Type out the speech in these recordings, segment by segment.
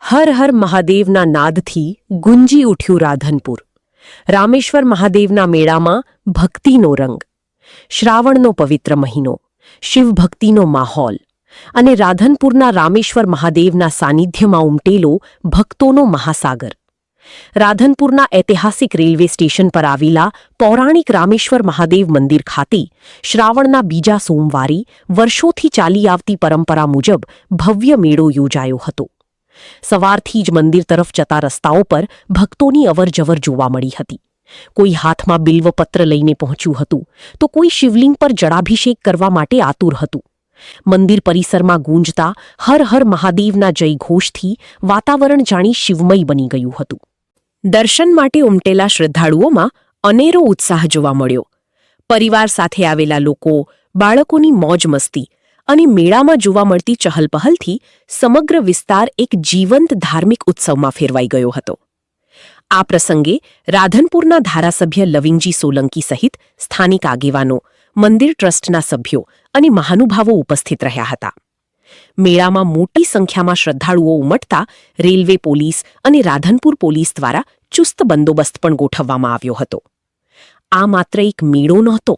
હર હર મહાદેવના નાદથી ગુંજી ઉઠ્યું રાધનપુર. રામેશ્વર મહાદેવના મેળામાં ભક્તિનો રંગ. શ્રાવણનો પવિત્ર મહિનો, શિવભક્તિનો માહોલ અને રાધનપુરના રામેશ્વર મહાદેવના સાનિધ્યમાં ઉમટેલો ભક્તોનો મહાસાગર. રાધનપુરના ઐતિહાસિક રેલવે સ્ટેશન પર આવેલા પૌરાણિક રામેશ્વર મહાદેવ મંદિર ખાતે શ્રાવણના બીજા સોમવારે વર્ષોથી ચાલી આવતી પરંપરા મુજબ ભવ્ય મેળો યોજાયો હતો. સવારથી જ મંદિર તરફ જતા રસ્તાઓ પર ભક્તોની અવરજવર જોવા મળી હતી. કોઈ હાથમાં બિલ્વપત્ર લઈને પહોંચ્યું હતું, તો કોઈ શિવલિંગ પર જળાભિષેક કરવા માટે આતુર હતું. મંદિર પરિસરમાં ગૂંજતા હર હર મહાદેવના જયઘોષથી વાતાવરણ જાણી શિવમય બની ગયું હતું. દર્શન માટે ઉમટેલા શ્રદ્ધાળુઓમાં અનેરો ઉત્સાહ જોવા મળ્યો. પરિવાર સાથે આવેલા લોકો, બાળકોની મોજ મસ્તી અને મેળામાં જોવા મળતી ચહલપહલથી સમગ્ર વિસ્તાર એક જીવંત ધાર્મિક ઉત્સવમાં ફેરવાઈ ગયો હતો. આ પ્રસંગે રાધનપુરના ધારાસભ્ય લવિંગજી સોલંકી સહિત સ્થાનિક આગેવાનો, મંદિર ટ્રસ્ટના સભ્યો અને મહાનુભાવો ઉપસ્થિત રહ્યા હતા. મેળામાં મોટી સંખ્યામાં શ્રદ્ધાળુઓ ઉમટતા રેલવે પોલીસ અને રાધનપુર પોલીસ દ્વારા ચુસ્ત બંદોબસ્ત પણ ગોઠવવામાં આવ્યો હતો. આ માત્ર એક મેળો નહોતો,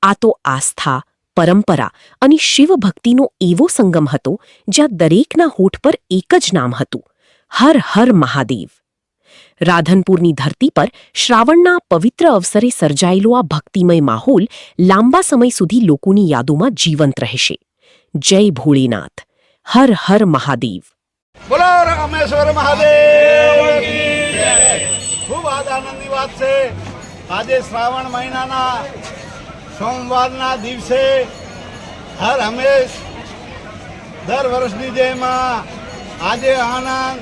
આ તો આસ્થા, પરંપરા અને શિવભક્તિનો એવો સંગમ હતો જ્યાં દરેકના હોઠ પર એક જ નામ હતું: હર હર મહાદેવ. રાધનપુરની ધરતી પર શ્રાવણના પવિત્ર અવસરે સર્જાયેલો આ ભક્તિમય માહોલ લાંબા સમય સુધી લોકોની યાદોમાં જીવંત રહેશે. જય ભોળેનાથ. હર હર મહાદેવ. બોલો રામેશ્વર મહાદેવ. ખૂબ આનંદની વાત છે. આજે શ્રાવણ મહિનાના સોમવારના દિવસે હર હંમેશ દર વર્ષની જેમ આજે આનંદ,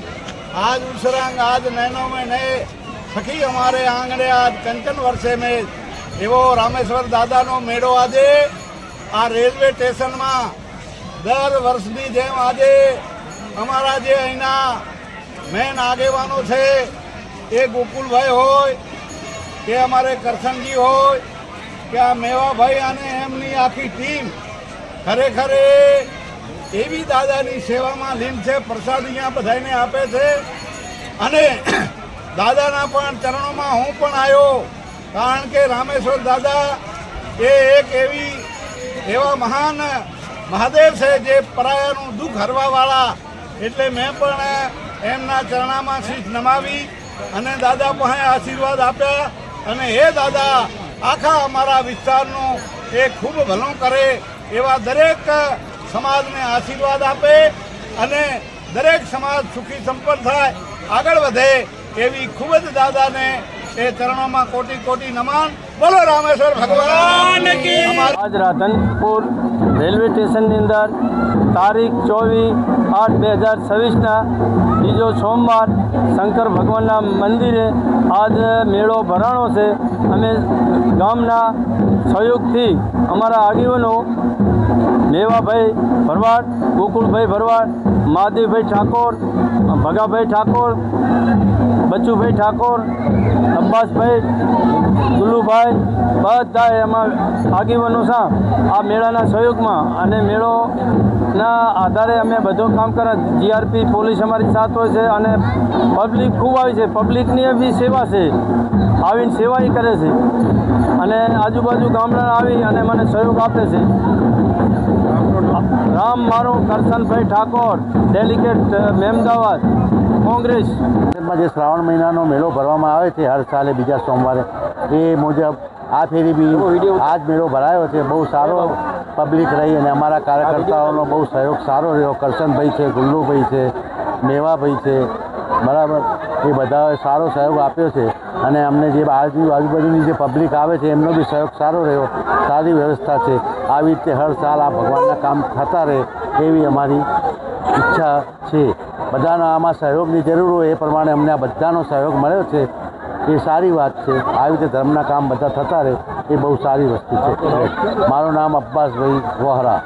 આજ ઉસરંગ, આજ નैनों में नए સખી અમારે આંગણે આજ કંચન વર્ષે મેં એવો રામેશ્વર દાદાનો મેળો આજે આ રેલવે સ્ટેશનમાં દર વર્ષની જેમ આજે અમારા જે અહીંના મેન આગેવાનો છે એ ગોકુલભાઈ હોય કે અમારે કરશનજી હોય કે આ મેવાભાઈ અને એમની આખી ટીમ ખરેખર એવી દાદાની સેવામાં લીન છે. પ્રસાદ અહીંયા બધાને આપે છે અને દાદાના પણ ચરણોમાં હું પણ આવ્યો, કારણ કે રામેશ્વર દાદા એ એક એવા મહાન મહાદેવ છે જે પરાયાનું દુઃખ હરવાવાળા. એટલે મેં પણ એમના ચરણામાં શીશ નમાવી અને દાદા પાસે આશીર્વાદ આપ્યા. અને હે દાદા, આખા અમારા વિસ્તારનું એ ખૂબ ભલું કરે એવા દરેક સમાજને આશીર્વાદ આપે અને દરેક સમાજ સુખી સંપન્ન થાય, આગળ વધે એવી ખૂબ જ દાદાને એ ચરણોમાં કોટી કોટી નમન. બોલો રામેશ્વર ભગવાન કી. આજ રાધનપુર રેલવે સ્ટેશનની અંદર તારીખ 24/8/2026ના બીજો સોમવાર શંકર ભગવાનના મંદિરે આજ મેળો ભરાણો છે. અમે ગામના સહયોગથી અમારા આગેવાનો મેવાભાઈ ભરવાડ, ગોકુળભાઈ ભરવાડ, મહાદેવભાઈ ઠાકોર, ભગાભાઈ ઠાકોર, બચુભાઈ ઠાકોર, અબ્બાસભાઈ, ગુલ્લુભાઈ, બધા એમાં આગેવાનો છે આ મેળાના સહયોગમાં. અને મેળોના આધારે અમે બધું કામ કરે. જીઆરપી પોલીસ અમારી સાથ હોય છે અને પબ્લિક ખૂબ આવી છે. પબ્લિકની બી સેવા છે, આવીને સેવા કરે છે અને આજુબાજુ ગામડા આવી અને મને સહયોગ આપે છે. રામ મારું કરશનભાઈ ઠાકોર, ડેલિગેટ મહેમદાવાદ, કોંગ્રેસ. જે શ્રાવણ મહિનાનો મેળો ભરવામાં આવે છે હર સાલે બીજા સોમવારે, એ મુજબ આ ફેરી બી આ જ મેળો ભરાયો છે. બહુ સારો પબ્લિક રહી અને અમારા કાર્યકર્તાઓનો બહુ સહયોગ સારો રહ્યો. કરશનભાઈ છે, ગુલ્લુભાઈ છે, મેવાભાઈ છે, બરાબર, એ બધાએ સારો સહયોગ આપ્યો છે. અને અમને જે આજુબાજુની જે પબ્લિક આવે છે એમનો બી સહયોગ સારો રહ્યો. સારી વ્યવસ્થા છે. આવી રીતે હર સાલ આ ભગવાનના કામ થતા રહે એવી અમારી ઈચ્છા છે. બધાના આમાં સહયોગની જરૂર હોય એ પ્રમાણે અમને આ બધાનો સહયોગ મળ્યો છે, એ સારી વાત છે. આવી રીતે ધર્મના કામ બધા થતા રહે એ બહુ સારી વસ્તુ છે. મારું નામ અબ્બાસભાઈ વોહરા.